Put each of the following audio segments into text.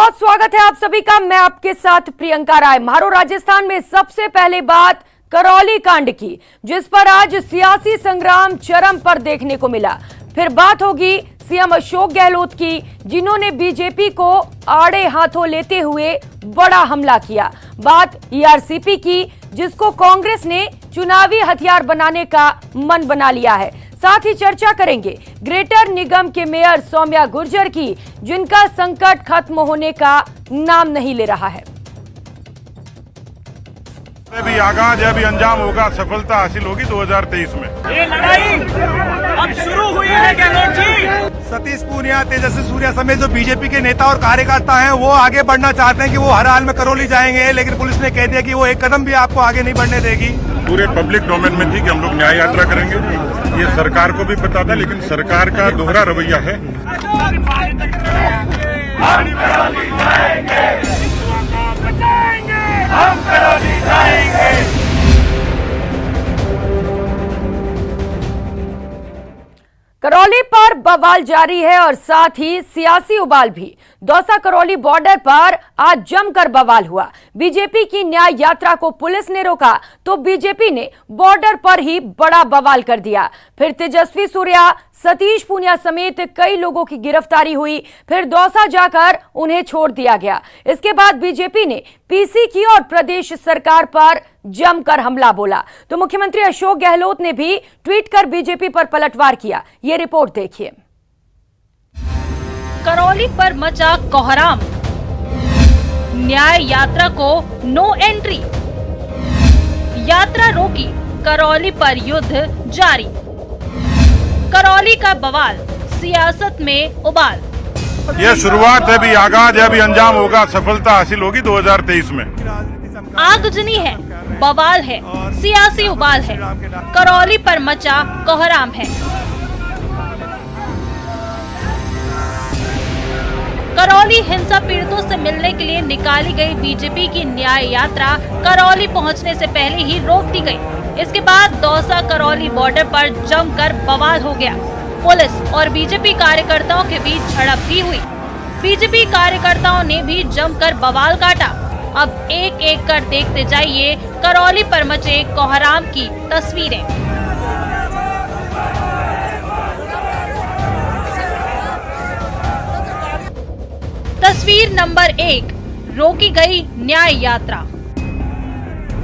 बहुत स्वागत है आप सभी का। मैं आपके साथ प्रियंका राय। मारो राजस्थान में सबसे पहले बात करौली कांड की, जिस पर आज सियासी संग्राम चरम पर देखने को मिला। फिर बात होगी सीएम अशोक गहलोत की, जिन्होंने बीजेपी को आड़े हाथों लेते हुए बड़ा हमला किया। बात ईआरसीपी की, जिसको कांग्रेस ने चुनावी हथियार बनाने का मन बना लिया है। साथ ही चर्चा करेंगे ग्रेटर निगम के मेयर सौम्या गुर्जर की, जिनका संकट खत्म होने का नाम नहीं ले रहा है। अभी आगाज है, अभी अंजाम होगा, सफलता हासिल होगी 2023 में। ये लड़ाई अब शुरू हुई है गहलोत जी। सतीश पूनिया, तेजस्वी सूर्या समेत जो बीजेपी के नेता और कार्यकर्ता हैं, वो आगे बढ़ना चाहते हैं कि वो हर हाल में करौली जाएंगे, लेकिन पुलिस ने कह दिया कि वो एक कदम भी आपको आगे नहीं बढ़ने देगी। पूरे पब्लिक डोमेन में थी कि हम लोग न्याय यात्रा करेंगे, ये सरकार को भी पता था, लेकिन सरकार का दोहरा रवैया है। करौली पर बवाल जारी है और साथ ही सियासी उबाल भी। दौसा करौली बॉर्डर पर आज जमकर बवाल हुआ। बीजेपी की न्याय यात्रा को पुलिस ने रोका तो बीजेपी ने बॉर्डर पर ही बड़ा बवाल कर दिया। फिर तेजस्वी सूर्या, सतीश पूनिया समेत कई लोगों की गिरफ्तारी हुई। फिर दौसा जाकर उन्हें छोड़ दिया गया। इसके बाद बीजेपी ने पीसी की और प्रदेश सरकार पर जमकर हमला बोला। तो मुख्यमंत्री अशोक गहलोत ने भी ट्वीट कर बीजेपी पर पलटवार किया। ये रिपोर्ट देखिए। करौली पर मचा कोहराम, न्याय यात्रा को नो एंट्री, यात्रा रोकी, करौली पर युद्ध जारी। करौली का बवाल, सियासत में उबाल। ये शुरुआत है, अभी आगाज है, अभी अंजाम होगा, सफलता हासिल होगी 2023 में। आगजनी है, बवाल है, सियासी उबाल है, करौली पर मचा कोहराम है। करौली हिंसा पीड़ितों से मिलने के लिए निकाली गई बीजेपी की न्याय यात्रा करौली पहुंचने से पहले ही रोक दी गई। इसके बाद दौसा करौली बॉर्डर पर जमकर बवाल हो गया। पुलिस और बीजेपी कार्यकर्ताओं के बीच झड़प भी हुई। बीजेपी कार्यकर्ताओं ने भी जमकर बवाल काटा। अब एक एक कर देखते जाइए करौली पर मचे कोहराम की तस्वीरें। तस्वीर नंबर 1, रोकी गई न्याय यात्रा।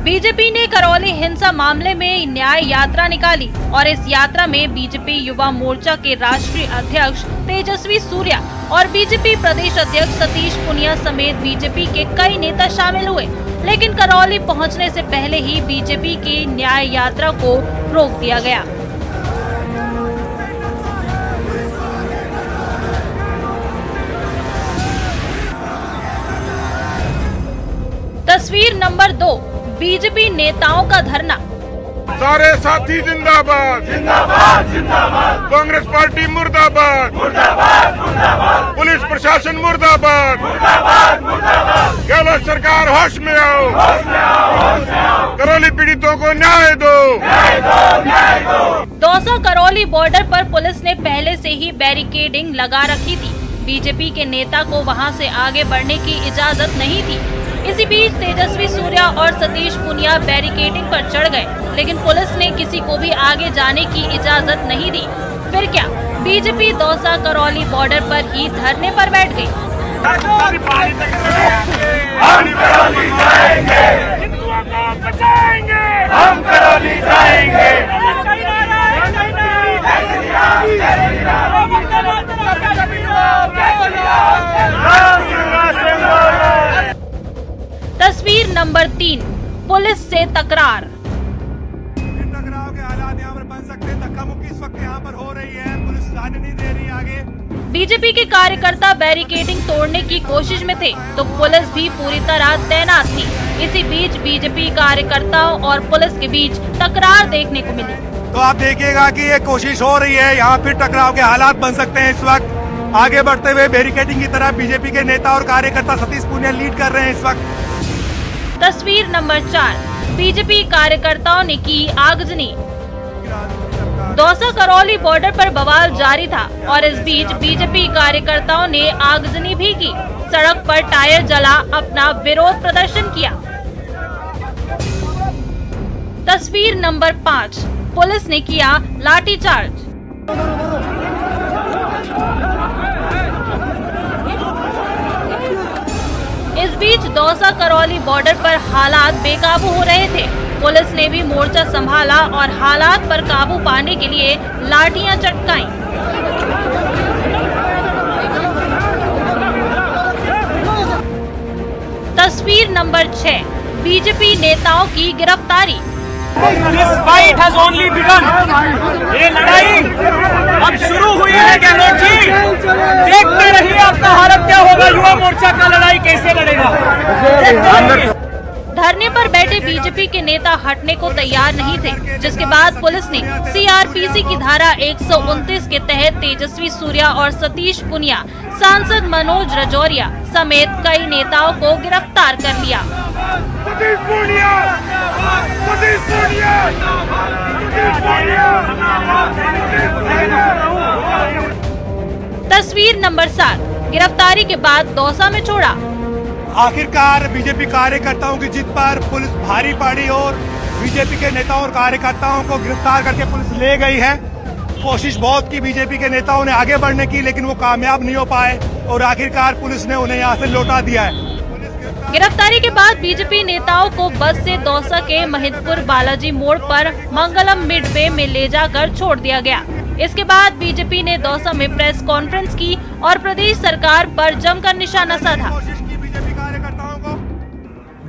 बीजेपी ने करौली हिंसा मामले में न्याय यात्रा निकाली और इस यात्रा में बीजेपी युवा मोर्चा के राष्ट्रीय अध्यक्ष तेजस्वी सूर्या और बीजेपी प्रदेश अध्यक्ष सतीश पूनिया समेत बीजेपी के कई नेता शामिल हुए। लेकिन करौली पहुंचने से पहले ही बीजेपी की न्याय यात्रा को रोक दिया गया। तस्वीर नंबर 2, बीजेपी नेताओं का धरना। सारे साथी जिंदाबाद, जिंदाबाद, जिंदाबाद। कांग्रेस पार्टी मुर्दाबाद, मुर्दाबाद, मुर्दाबाद। पुलिस प्रशासन मुर्दाबाद, मुर्दाबाद, मुर्दाबाद। गहलोत सरकार होश में आओ, होश में आओ, होश में आओ। करौली पीड़ितों को न्याय दो, न्याय दो, न्याय दो। दौसा करौली बॉर्डर पर पुलिस ने पहले से ही बैरिकेडिंग लगा रखी थी। बीजेपी के नेता को वहां से आगे बढ़ने की इजाजत नहीं थी। इसी बीच तेजस्वी सूर्या और सतीश पूनिया बैरिकेडिंग पर चढ़ गए, लेकिन पुलिस ने किसी को भी आगे जाने की इजाजत नहीं दी। फिर क्या, बीजेपी दौसा करौली बॉर्डर पर ही धरने पर बैठ गई। हम करौली जाएंगे, हिंदुओं को बचाएंगे, हम करौली जाएंगे। तस्वीर नंबर 3, पुलिस से तकरार। टकराव के हालात यहाँ पर बन सकते हैं। धक्का मुक्की इस वक्त यहाँ पर हो रही है, पुलिस जाने नहीं दे रही आगे। बीजेपी के कार्यकर्ता बैरिकेडिंग तोड़ने की कोशिश में थे तो पुलिस भी पूरी तरह तैनात थी। इसी बीच बीजेपी कार्यकर्ताओं और पुलिस के बीच तकरार देखने को मिली। तो आप देखिएगा कि ये कोशिश हो रही है, यहाँ फिर टकराव के हालात बन सकते हैं। इस वक्त आगे बढ़ते हुए बैरिकेडिंग की तरफ बीजेपी के नेता और कार्यकर्ता सतीश पूनिया लीड कर रहे हैं इस वक्त। तस्वीर नंबर 4, बीजेपी कार्यकर्ताओं ने की आगजनी। दौसा करौली बॉर्डर पर बवाल जारी था और इस बीच बीजेपी कार्यकर्ताओं ने आगजनी भी की। सड़क पर टायर जला अपना विरोध प्रदर्शन किया। तस्वीर नंबर 5, पुलिस ने किया लाठीचार्ज। इस बीच दौसा करौली बॉर्डर पर हालात बेकाबू हो रहे थे। पुलिस ने भी मोर्चा संभाला और हालात पर काबू पाने के लिए लाठियां चटकाईं। तस्वीर नंबर 6, बीजेपी नेताओं की गिरफ्तारी। This fight has only begun. ये लड़ाई अब शुरू हुई है गहलोत जी। देखते रहिए आपका हालत क्या होगा। युवा मोर्चा का लड़ाई कैसे लड़ेगा। धरने पर बैठे बीजेपी के नेता हटने को तैयार नहीं थे, जिसके बाद पुलिस ने सीआरपीसी की धारा 129 के तहत तेजस्वी सूर्या और सतीश पुनिया, सांसद मनोज रजौरिया समेत कई नेताओं को गिरफ्तार कर लिया। तस्वीर नंबर 7, गिरफ्तारी के बाद दौसा में छोड़ा। आखिरकार बीजेपी कार्यकर्ताओं की जिद पर पुलिस भारी पड़ी और बीजेपी के नेताओं और कार्यकर्ताओं को गिरफ्तार करके पुलिस ले गई है। कोशिश बहुत की बीजेपी के नेताओं ने आगे बढ़ने की, लेकिन वो कामयाब नहीं हो पाए और आखिरकार पुलिस ने उन्हें यहाँ से लौटा दिया है। गिरफ्तारी के बाद बीजेपी नेताओं को बस से दौसा के महिदपुर बालाजी मोड़ पर मंगलम मिडवे में ले जाकर छोड़ दिया गया। इसके बाद बीजेपी ने दौसा में प्रेस कॉन्फ्रेंस की और प्रदेश सरकार पर जमकर निशाना साधा।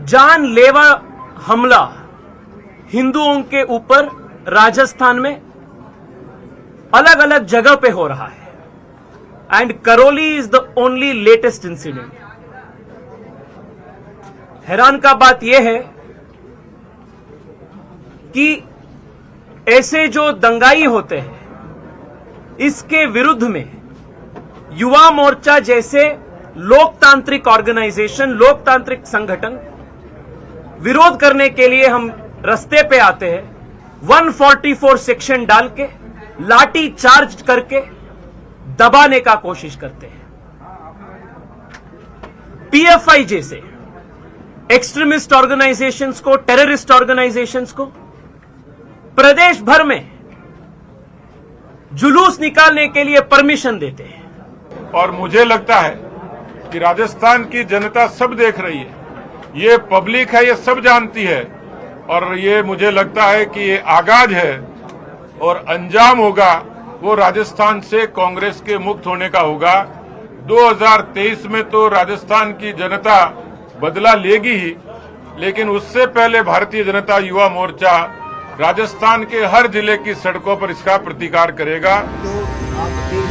जानलेवा हमला हिंदुओं के ऊपर राजस्थान में अलग अलग जगह पे हो रहा है and Karauli is the only latest incident. हैरान का बात यह है कि ऐसे जो दंगाई होते हैं इसके विरुद्ध में युवा मोर्चा जैसे लोकतांत्रिक ऑर्गेनाइजेशन, लोकतांत्रिक संगठन विरोध करने के लिए हम रास्ते पे आते हैं। 144 सेक्शन डाल के लाठी चार्ज करके दबाने का कोशिश करते हैं। पीएफआई जैसे एक्सट्रीमिस्ट ऑर्गेनाइजेशंस को, टेररिस्ट ऑर्गेनाइजेशंस को प्रदेश भर में जुलूस निकालने के लिए परमिशन देते हैं। और मुझे लगता है कि राजस्थान की जनता सब देख रही है, ये पब्लिक है, ये सब जानती है और ये मुझे लगता है कि ये आगाज है और अंजाम होगा वो राजस्थान से कांग्रेस के मुक्त होने का होगा। 2023 में तो राजस्थान की जनता बदला लेगी ही, लेकिन उससे पहले भारतीय जनता युवा मोर्चा राजस्थान के हर जिले की सड़कों पर इसका प्रतिकार करेगा।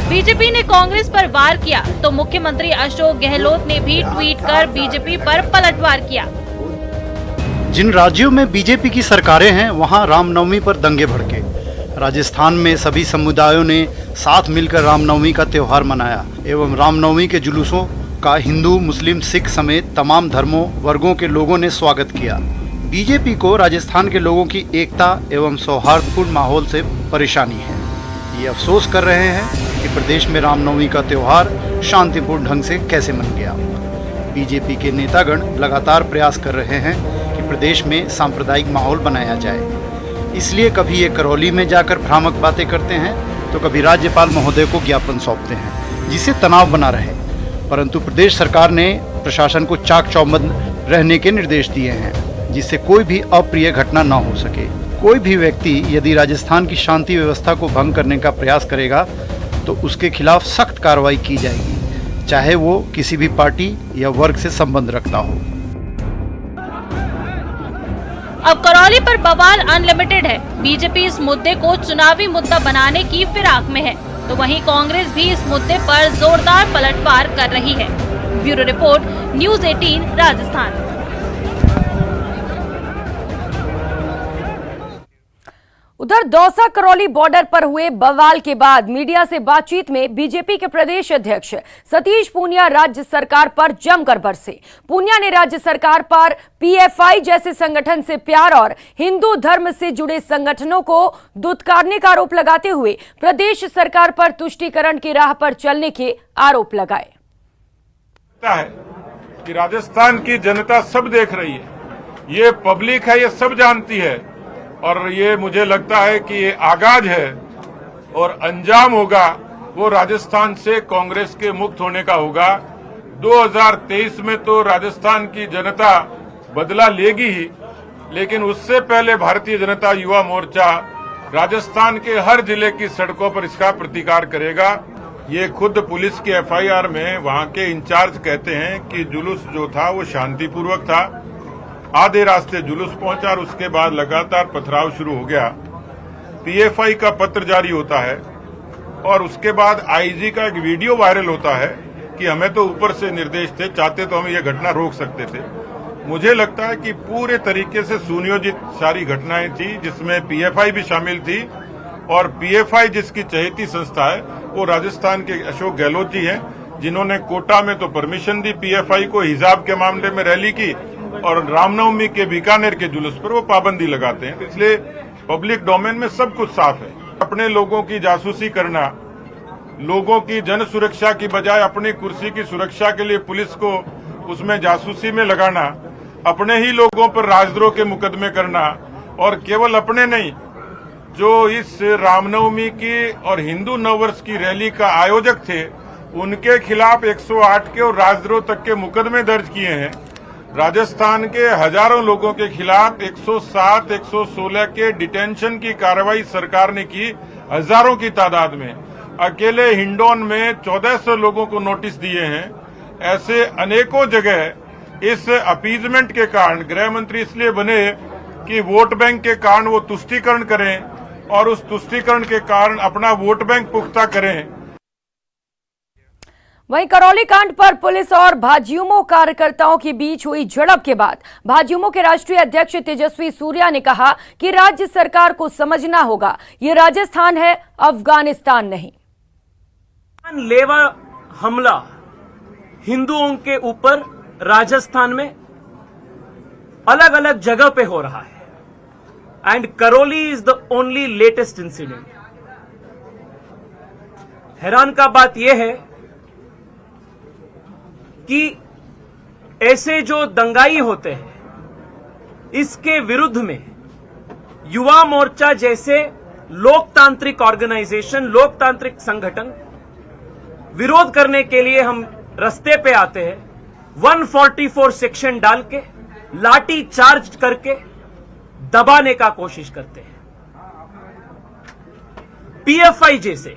बीजेपी ने कांग्रेस पर वार किया तो मुख्यमंत्री अशोक गहलोत ने भी ट्वीट कर बीजेपी पर पलटवार किया। जिन राज्यों में बीजेपी की सरकारें हैं वहां रामनवमी पर दंगे भड़के। राजस्थान में सभी समुदायों ने साथ मिलकर रामनवमी का त्योहार मनाया एवं रामनवमी के जुलूसों का हिंदू, मुस्लिम, सिख समेत तमाम धर्मों वर्गों के लोगों ने स्वागत किया। बीजेपी को राजस्थान के लोगों की एकता एवं सौहार्दपूर्ण माहौल से परेशानी है। ये अफसोस कर रहे हैं कि प्रदेश में रामनवमी का त्योहार शांतिपूर्ण ढंग से कैसे मन गया। बीजेपी के नेतागण लगातार प्रयास कर रहे हैं कि प्रदेश में सांप्रदायिक माहौल बनाया जाए। इसलिए कभी ये करौली में जाकर भ्रामक बातें करते हैं तो कभी राज्यपाल महोदय को ज्ञापन सौंपते हैं जिससे तनाव बना रहे। परंतु प्रदेश सरकार ने प्रशासन को चाक चौबंद रहने के निर्देश दिए हैं जिससे कोई भी अप्रिय घटना न हो सके। कोई भी व्यक्ति यदि राजस्थान की शांति व्यवस्था को भंग करने का प्रयास करेगा तो उसके खिलाफ सख्त कार्रवाई की जाएगी, चाहे वो किसी भी पार्टी या वर्ग से संबंध रखता हो। अब करौली पर बवाल अनलिमिटेड है। बीजेपी इस मुद्दे को चुनावी मुद्दा बनाने की फिराक में है, तो वहीं कांग्रेस भी इस मुद्दे पर जोरदार पलटवार कर रही है। Bureau report, news 18 Rajasthan. उधर दौसा करौली बॉर्डर पर हुए बवाल के बाद मीडिया से बातचीत में बीजेपी के प्रदेश अध्यक्ष सतीश पूनिया राज्य सरकार पर जमकर बरसे। पूनिया ने राज्य सरकार पर पीएफआई जैसे संगठन से प्यार और हिंदू धर्म से जुड़े संगठनों को दुत्कारने का आरोप लगाते हुए प्रदेश सरकार पर तुष्टीकरण की राह पर चलने के आरोप लगाए। लगता है कि राजस्थान की जनता सब देख रही है, ये पब्लिक है, ये सब जानती है और ये मुझे लगता है कि ये आगाज है और अंजाम होगा वो राजस्थान से कांग्रेस के मुक्त होने का होगा। 2023 में तो राजस्थान की जनता बदला लेगी ही, लेकिन उससे पहले भारतीय जनता युवा मोर्चा राजस्थान के हर जिले की सड़कों पर इसका प्रतिकार करेगा। ये खुद पुलिस के एफआईआर में वहां के इंचार्ज कहते हैं कि जुलूस जो था वो शांतिपूर्वक था, आधे रास्ते जुलूस पहुंचा और उसके बाद लगातार पथराव शुरू हो गया। पीएफआई का पत्र जारी होता है और उसके बाद आईजी का एक वीडियो वायरल होता है कि हमें तो ऊपर से निर्देश थे, चाहते तो हम ये घटना रोक सकते थे। मुझे लगता है कि पूरे तरीके से सुनियोजित सारी घटनाएं थी, जिसमें पीएफआई भी शामिल थी और पीएफआई जिसकी चहेती संस्था है वो राजस्थान के अशोक गहलोत जी हैं, जिन्होंने कोटा में तो परमिशन दी पीएफआई को हिजाब के मामले में रैली की और रामनवमी के बीकानेर के जुलूस पर वो पाबंदी लगाते हैं। इसलिए पब्लिक डोमेन में सब कुछ साफ है। अपने लोगों की जासूसी करना, लोगों की जन सुरक्षा की बजाय अपनी कुर्सी की सुरक्षा के लिए पुलिस को उसमें जासूसी में लगाना, अपने ही लोगों पर राजद्रोह के मुकदमे करना और केवल अपने नहीं, जो इस रामनवमी की और हिंदू नववर्ष की रैली का आयोजक थे उनके खिलाफ 108 के और राजद्रोह तक के मुकदमे दर्ज किए हैं। राजस्थान के हजारों लोगों के खिलाफ 107, 116 के डिटेंशन की कार्रवाई सरकार ने की, हजारों की तादाद में। अकेले हिंडौन में 1400 लोगों को नोटिस दिए हैं। ऐसे अनेकों जगह इस अपीजमेंट के कारण गृह मंत्री इसलिए बने कि वोट बैंक के कारण वो तुष्टीकरण करें और उस तुष्टीकरण के कारण अपना वोट बैंक पुख्ता करें। वहीं करौली कांड पर पुलिस और भाजयुमो कार्यकर्ताओं के बीच हुई झड़प के बाद भाजयुमो के राष्ट्रीय अध्यक्ष तेजस्वी सूर्या ने कहा कि राज्य सरकार को समझना होगा, ये राजस्थान है, अफगानिस्तान नहीं। लेवा हमला हिंदुओं के ऊपर राजस्थान में अलग अलग जगह पे हो रहा है and Karauli is the only latest incident. हैरान का बात यह है कि ऐसे जो दंगाई होते हैं इसके विरुद्ध में युवा मोर्चा जैसे लोकतांत्रिक ऑर्गेनाइजेशन, लोकतांत्रिक संगठन विरोध करने के लिए हम रास्ते पे आते हैं, 144 सेक्शन डाल के लाठी चार्ज करके दबाने का कोशिश करते हैं। पीएफआई जैसे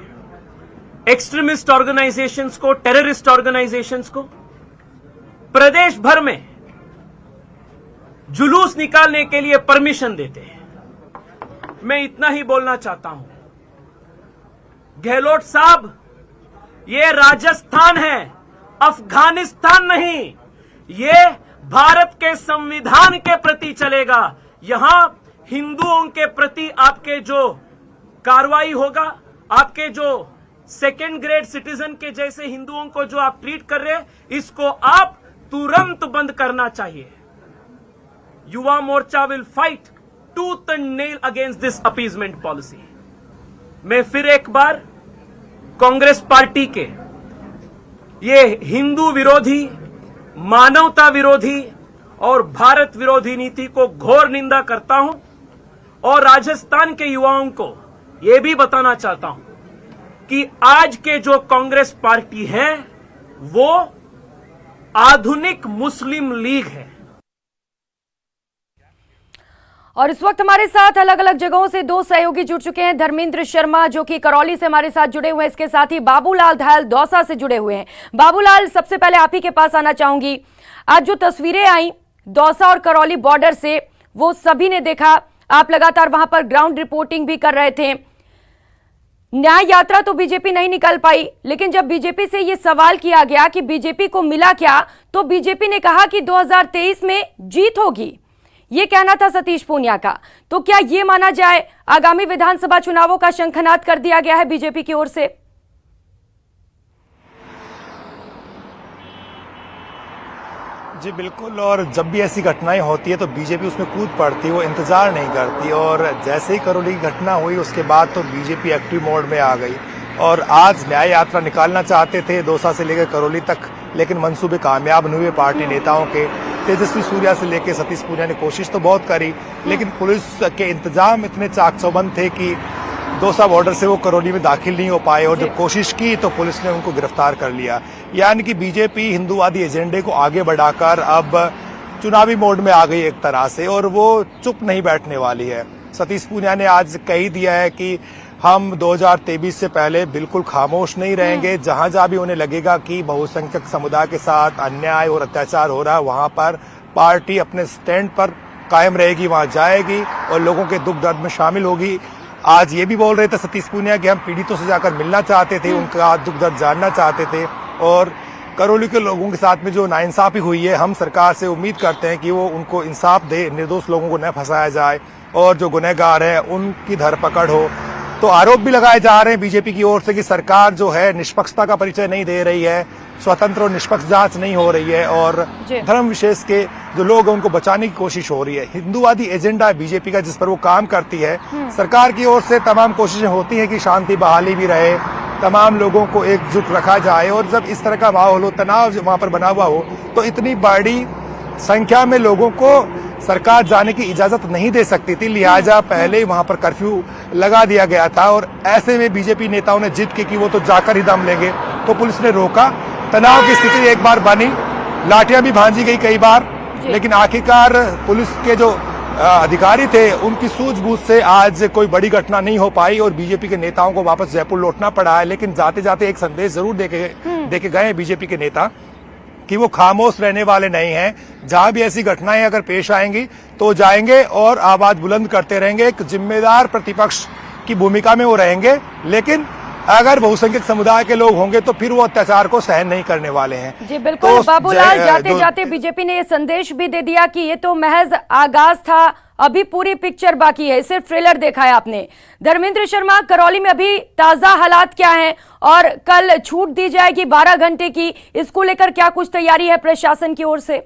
एक्सट्रीमिस्ट ऑर्गेनाइजेशंस को, टेररिस्ट ऑर्गेनाइजेशंस को प्रदेश भर में जुलूस निकालने के लिए परमिशन देते हैं। मैं इतना ही बोलना चाहता हूं, गहलोत साहब, ये राजस्थान है, अफगानिस्तान नहीं। ये भारत के संविधान के प्रति चलेगा। यहां हिंदुओं के प्रति आपके जो कार्रवाई होगा, आपके जो सेकेंड ग्रेड सिटीजन के जैसे हिंदुओं को जो आप ट्रीट कर रहे हैं, इसको आप तुरंत बंद करना चाहिए। Yuva Morcha will fight tooth and nail against this appeasement policy. मैं फिर एक बार कांग्रेस पार्टी के ये हिंदू विरोधी, मानवता विरोधी और भारत विरोधी नीति को घोर निंदा करता हूं और राजस्थान के युवाओं को यह भी बताना चाहता हूं कि आज के जो कांग्रेस पार्टी है वो आधुनिक मुस्लिम लीग है। और इस वक्त हमारे साथ अलग अलग जगहों से दो सहयोगी जुड़ चुके हैं। धर्मेंद्र शर्मा जो कि करौली से हमारे साथ जुड़े हुए हैं, इसके साथ ही बाबूलाल धायल दौसा से जुड़े हुए हैं। बाबूलाल, सबसे पहले आप ही के पास आना चाहूंगी। आज जो तस्वीरें आई दौसा और करौली बॉर्डर से, वो सभी ने देखा, आप लगातार वहां पर ग्राउंड रिपोर्टिंग भी कर रहे थे। न्याय यात्रा तो बीजेपी नहीं निकल पाई, लेकिन जब बीजेपी से ये सवाल किया गया कि बीजेपी को मिला क्या, तो बीजेपी ने कहा कि 2023 में जीत होगी। ये कहना था सतीश पूनिया का। तो क्या ये माना जाए आगामी विधानसभा चुनावों का शंखनाद कर दिया गया है बीजेपी की ओर से? जी बिल्कुल, और जब भी ऐसी घटनाएं होती है तो बीजेपी उसमें कूद पड़ती है, वो इंतजार नहीं करती। और जैसे ही करौली की घटना हुई उसके बाद तो बीजेपी एक्टिव मोड में आ गई और आज न्याय यात्रा निकालना चाहते थे। दौसा से लेकर करौली तक लेकिन मंसूबे कामयाब नहीं हुए पार्टी नेताओं के। तेजस्वी सूर्या से लेकर सतीश पूनिया ने कोशिश तो बहुत करी, लेकिन पुलिस के इंतजाम इतने चाकचौबंद थे कि दौसा बॉर्डर से वो करौली में दाखिल नहीं हो पाए, और जब कोशिश की तो पुलिस ने उनको गिरफ्तार कर लिया। यानी कि बीजेपी हिंदूवादी एजेंडे को आगे बढ़ाकर अब चुनावी मोड में आ गई एक तरह से, और वो चुप नहीं बैठने वाली है। सतीश पूनिया ने आज कह दिया है कि हम 2023 से पहले बिल्कुल खामोश नहीं रहेंगे। जहां जहां भी उन्हें लगेगा कि बहुसंख्यक समुदाय के साथ अन्याय और अत्याचार हो रहा है, वहां पर पार्टी अपने स्टैंड पर कायम रहेगी, वहां जाएगी और लोगों के दुख दर्द में शामिल होगी। आज ये भी बोल रहे थे सतीश पूनिया कि हम पीड़ितों से जाकर मिलना चाहते थे, उनका दुख दर्द जानना चाहते थे, और करौली के लोगों के साथ में जो नाइंसाफी हुई है, हम सरकार से उम्मीद करते हैं कि वो उनको इंसाफ दे, निर्दोष लोगों को न फंसाया जाए और जो गुनहगार है उनकी धरपकड़ हो। तो आरोप भी लगाए जा रहे हैं बीजेपी की ओर से कि सरकार जो है निष्पक्षता का परिचय नहीं दे रही है, स्वतंत्र और निष्पक्ष जांच नहीं हो रही है, और धर्म विशेष के जो लोग हैं उनको बचाने की कोशिश हो रही है। हिंदूवादी एजेंडा है बीजेपी का जिस पर वो काम करती है। सरकार की ओर से तमाम कोशिशें होती हैं कि शांति बहाली भी रहे, तमाम लोगों को एकजुट रखा जाए, और जब इस तरह का माहौल हो, तनाव वहां पर बना हुआ हो, तो इतनी बड़ी संख्या में लोगों को सरकार जाने की इजाजत नहीं दे सकती थी, लिहाजा पहले ही वहां पर कर्फ्यू लगा दिया गया था। और ऐसे में बीजेपी नेताओं ने जिद की कि वो तो जाकर ही दम लेंगे, तो पुलिस ने रोका। तनाव की स्थिति एक बार बनी, लाठियां भी भांजी गई कई बार, लेकिन आखिरकार पुलिस के जो अधिकारी थे उनकी सूझबूझ से आज कोई बड़ी घटना नहीं हो पाई और बीजेपी के नेताओं को वापस जयपुर लौटना पड़ा है। लेकिन जाते जाते एक संदेश जरूर देके गए हैं बीजेपी के नेता कि वो खामोश रहने वाले नहीं हैं। जहां भी ऐसी घटनाएं अगर पेश आएंगी तो जाएंगे और आवाज बुलंद करते रहेंगे। एक जिम्मेदार प्रतिपक्ष की भूमिका में वो रहेंगे, लेकिन अगर बहुसंख्यक समुदाय के लोग होंगे तो फिर वो अत्याचार को सहन नहीं करने वाले हैं। जी बिल्कुल तो बाबूलाल, जाते जाते बीजेपी ने ये संदेश भी दे दिया कि ये तो महज आगाज था, अभी पूरी पिक्चर बाकी है, सिर्फ ट्रेलर देखा है आपने। धर्मेंद्र शर्मा, करौली में अभी ताजा हालात क्या हैं और कल छूट दी जाएगी 12 घंटे की, इसको लेकर क्या कुछ तैयारी है प्रशासन की ओर से?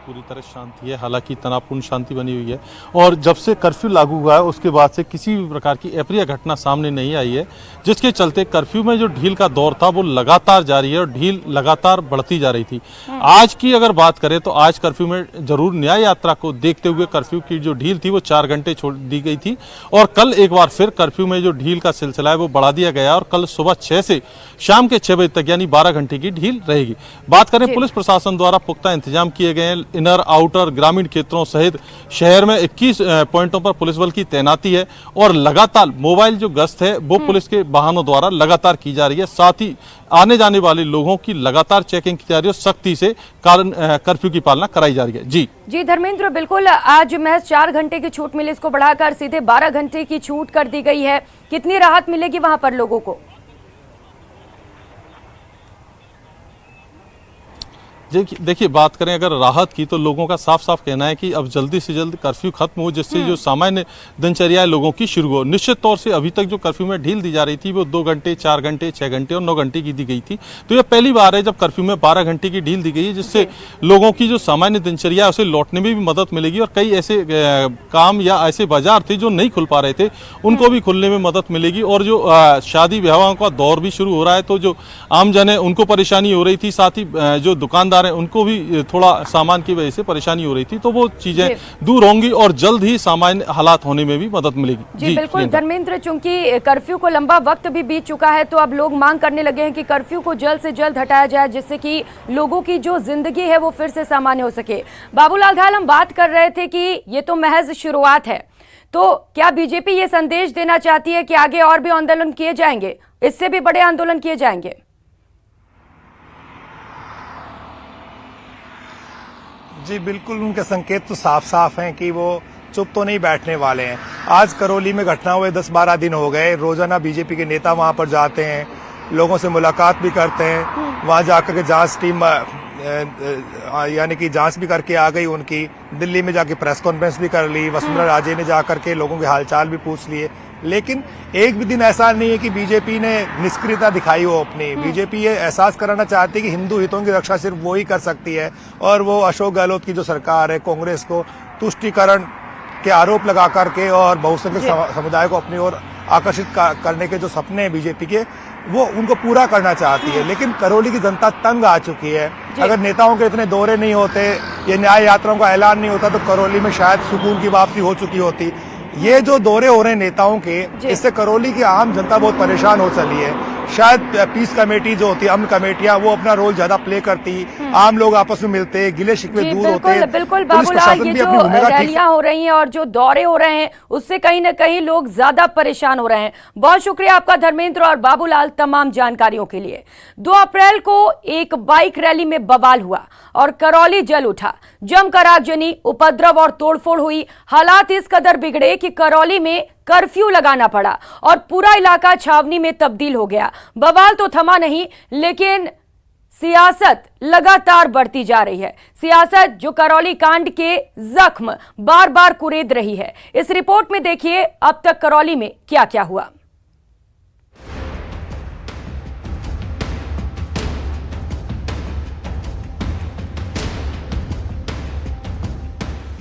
पूरी तरह शांति है, हालांकि तनावपूर्ण शांति बनी हुई है, और जब से कर्फ्यू लागू हुआ है उसके बाद से किसी भी प्रकार की अप्रिय घटना सामने नहीं आई है, जिसके चलते कर्फ्यू में जो ढील का दौर था वो लगातार जारी है और ढील लगातार बढ़ती जा रही थी। आज की अगर बात करें तो आज कर्फ्यू में जरूर न्याय यात्रा को देखते हुए कर्फ्यू की जो ढील थी वो 4 घंटे छोड़ दी गई थी, और कल एक बार फिर कर्फ्यू में जो ढील का सिलसिला है वो बढ़ा दिया गया, और कल सुबह 6 से शाम के 6 बजे तक यानी 12 घंटे की ढील रहेगी। बात करें पुलिस प्रशासन द्वारा पुख्ता इंतजाम किए गए हैं। इनर आउटर ग्रामीण क्षेत्रों सहित शहर में 21 पॉइंटों पर पुलिस बल की तैनाती है, और लगातार मोबाइल जो गश्त है वो पुलिस के वाहनों द्वारा लगातार की जा रही है। साथ ही आने जाने वाले लोगों की लगातार चेकिंग की जा रही है, सख्ती से कर्फ्यू की पालना कराई जा रही है। जी धर्मेंद्र, बिल्कुल आज महज 4 घंटे की छूट मिली, इसको बढ़ाकर सीधे 12 घंटे की छूट कर दी गई है। कितनी राहत मिलेगी वहां पर लोगों को? देखिए, बात करें अगर राहत की तो लोगों का साफ साफ कहना है कि अब जल्दी से जल्द कर्फ्यू खत्म हो, जिससे जो सामान्य दिनचर्या लोगों की शुरू हो। निश्चित तौर से अभी तक जो कर्फ्यू में ढील दी जा रही थी वो 2 घंटे, 4 घंटे, 6 घंटे और 9 घंटे की दी गई थी। तो यह पहली बार है जब कर्फ्यू में 12 घंटे की ढील दी गई है, जिससे लोगों की जो सामान्य दिनचर्या है उसे लौटने में भी मदद मिलेगी, और कई ऐसे काम या ऐसे बाजार थे जो नहीं खुल पा रहे थे उनको भी खुलने में मदद मिलेगी। और जो शादी विवाहों का दौर भी शुरू हो रहा है, तो जो आमजन है उनको परेशानी हो रही थी, साथ ही जो दुकानदार उनको भी थोड़ा सामान की वजह से परेशानी हो रही थी, तो वो चीजें दूर होंगी और जल्द ही सामान्य हालात होने में भी मदद मिलेगी। जी बिल्कुल धर्मेंद्र, चूंकि कर्फ्यू को लंबा वक्त भी बीत चुका है, तो अब लोग मांग करने लगे हैं कि कर्फ्यू को जल्द से जल्द हटाया जाए, जिससे कि लोगों की जो जिंदगी है वो फिर से सामान्य हो सके। बाबूलाल घायल, हम बात कर रहे थे कि ये तो महज शुरुआत है, तो क्या बीजेपी ये संदेश देना चाहती है कि आगे और भी आंदोलन किए जाएंगे, इससे भी बड़े आंदोलन किए जाएंगे? जी बिल्कुल, उनके संकेत तो साफ साफ हैं कि वो चुप तो नहीं बैठने वाले हैं। आज करौली में घटना हुए 10-12 दिन हो गए, रोजाना बीजेपी के नेता वहां पर जाते हैं, लोगों से मुलाकात भी करते हैं, वहां जाकर के जांच टीम यानी कि जांच भी करके आ गई उनकी, दिल्ली में जाके प्रेस कॉन्फ्रेंस भी कर ली, वसुंधरा राजे ने जाकर के लोगों के हालचाल भी पूछ लिए। लेकिन एक भी दिन ऐसा नहीं है कि बीजेपी ने निष्क्रियता दिखाई हो अपनी। बीजेपी ये एहसास कराना चाहती है कि हिंदू हितों की रक्षा सिर्फ वो ही कर सकती है, और वो अशोक गहलोत की जो सरकार है, कांग्रेस को तुष्टीकरण के आरोप लगा करके और बहुसंख्यक समुदाय को अपनी ओर आकर्षित करने के जो सपने हैं बीजेपी के, वो उनको पूरा करना चाहती है। लेकिन करौली की जनता तंग आ चुकी है। अगर नेताओं के इतने दौरे नहीं होते, ये न्याय यात्राओं का ऐलान नहीं होता, तो करौली में शायद सुकून की वापसी हो चुकी होती। ये जो दौरे हो रहे हैं नेताओं के, इससे करौली की आम जनता बहुत परेशान हो चली है। शायद पीस कमेटी जो होती है, अमन कमेटियां, वो अपना रोल ज्यादा प्ले करती, आम लोग आपस में मिलते, गिले शिकवे दूर होते। बिल्कुल बाबूलाल, ये जो रैलियां हो रही हैं और जो दौरे हो रहे हैं, उससे कहीं न कहीं लोग ज्यादा परेशान हो रहे हैं। बहुत शुक्रिया आपका धर्मेंद्र और बाबूलाल तमाम जानकारियों के लिए। 2 अप्रैल को एक बाइक रैली में बवाल हुआ और करौली जल उठा, जमकर आगजनी, उपद्रव और तोड़फोड़ हुई। हालात इस कदर बिगड़े कि करौली में कर्फ्यू लगाना पड़ा और पूरा इलाका छावनी में तब्दील हो गया। बवाल तो थमा नहीं, लेकिन सियासत लगातार बढ़ती जा रही है। सियासत जो करौली कांड के जख्म बार बार कुरेद रही है। इस रिपोर्ट में देखिए अब तक करौली में क्या क्या हुआ।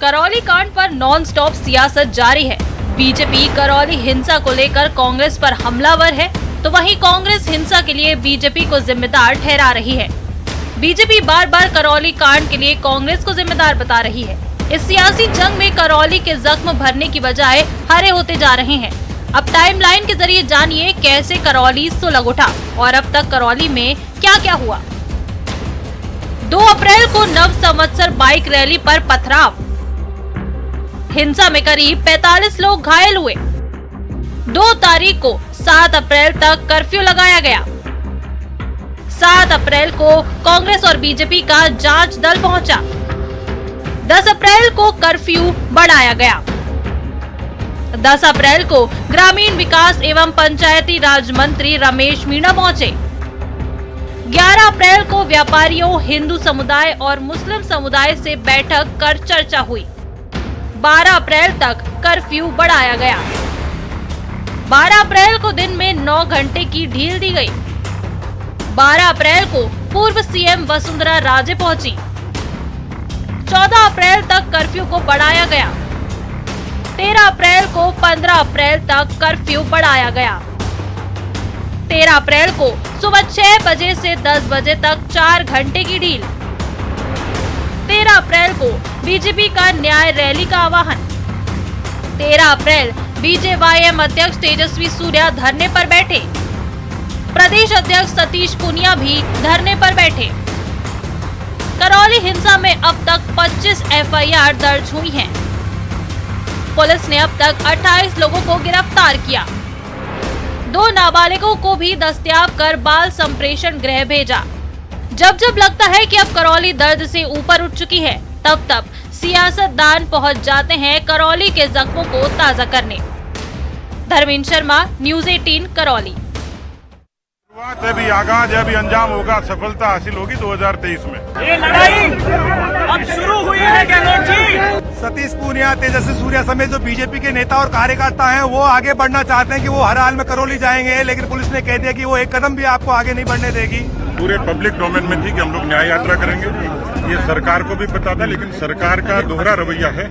करौली कांड पर नॉन स्टॉप सियासत जारी है। बीजेपी करौली हिंसा को लेकर कांग्रेस पर हमलावर है, तो वहीं कांग्रेस हिंसा के लिए बीजेपी को जिम्मेदार ठहरा रही है। बीजेपी बार बार करौली कांड के लिए कांग्रेस को जिम्मेदार बता रही है। इस सियासी जंग में करौली के जख्म भरने की बजाय हरे होते जा रहे हैं। अब टाइमलाइन के जरिए जानिए कैसे करौली सुलग उठा और अब तक करौली में क्या क्या हुआ। 2 अप्रैल को नव संवत्सर बाइक रैली पर पथराव, हिंसा में करीब 45 लोग घायल हुए। 2 तारीख को 7 अप्रैल तक कर्फ्यू लगाया गया। 7 अप्रैल को कांग्रेस और बीजेपी का जांच दल पहुंचा। 10 अप्रैल को कर्फ्यू बढ़ाया गया। 10 अप्रैल को ग्रामीण विकास एवं पंचायती राज मंत्री रमेश मीणा पहुंचे। 11 अप्रैल को व्यापारियों, हिंदू समुदाय और मुस्लिम समुदाय से बैठक कर चर्चा हुई। 12 अप्रैल तक कर्फ्यू बढ़ाया गया। 12 अप्रैल को दिन में 9 घंटे की ढील दी गई। 12 अप्रैल को पूर्व सीएम वसुंधरा राजे पहुंची। 14 अप्रैल तक कर्फ्यू को बढ़ाया गया। 13 अप्रैल को 15 अप्रैल तक कर्फ्यू बढ़ाया गया। 13 अप्रैल को सुबह 6 बजे से 10 बजे तक 4 घंटे की ढील। 13 अप्रैल को बीजेपी का न्याय रैली का आह्वान। 13 अप्रैल बीजेवाईएम अध्यक्ष तेजस्वी सूर्या धरने पर बैठे। प्रदेश अध्यक्ष सतीश पूनिया भी धरने पर बैठे। करौली हिंसा में अब तक 25 एफआईआर दर्ज हुई हैं। पुलिस ने अब तक 28 लोगों को गिरफ्तार किया। 2 नाबालिगों को भी दस्तयाब कर बाल संप्रेषण गृह भेजा। जब जब लगता है कि अब करौली दर्द से ऊपर उठ चुकी है, तब तब सियासतदान पहुंच जाते हैं करौली के जख्मों को ताजा करने। धर्मेंद्र शर्मा, न्यूज़ 18 करौली। शुरुआत है, अभी आगाज है, अभी अंजाम होगा, सफलता हासिल होगी 2023 में। ये लड़ाई अब शुरू हुई है गहलोत जी। सतीश पूनिया, तेजस्वी सूर्या समेत जो बीजेपी के नेता और कार्यकर्ता हैं, वो आगे बढ़ना चाहते हैं कि वो हर हाल में करौली जाएंगे, लेकिन पुलिस ने कह दिया कि वो एक कदम भी आपको आगे नहीं बढ़ने देगी। पूरे पब्लिक डोमेन में थी कि हम लोग न्याय यात्रा करेंगे। ये सरकार को भी पता था, लेकिन सरकार का दोहरा रवैया है।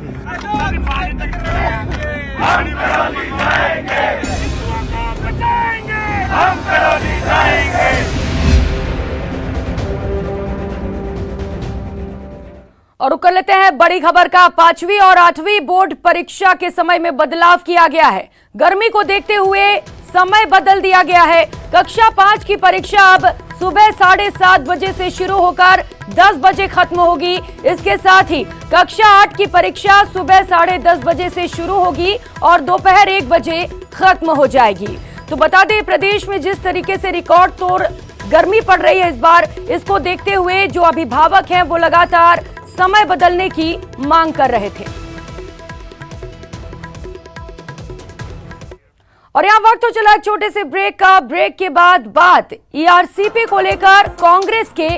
और कर लेते हैं बड़ी खबर का। 5वीं और 8वीं बोर्ड परीक्षा के समय में बदलाव किया गया है। गर्मी को देखते हुए समय बदल दिया गया है। कक्षा 5 की परीक्षा अब सुबह 7:30 बजे से शुरू होकर 10 बजे खत्म होगी। इसके साथ ही कक्षा 8 की परीक्षा सुबह 10:30 बजे से शुरू होगी और दोपहर 1 बजे खत्म हो जाएगी। तो बता दें, प्रदेश में जिस तरीके से रिकॉर्ड तोड़ गर्मी पड़ रही है इस बार, इसको देखते हुए जो अभिभावक हैं वो लगातार समय बदलने की मांग कर रहे थे। और यहां वक्त तो चला एक छोटे से ब्रेक का। ब्रेक के बाद बात ईआरसीपी को लेकर कांग्रेस के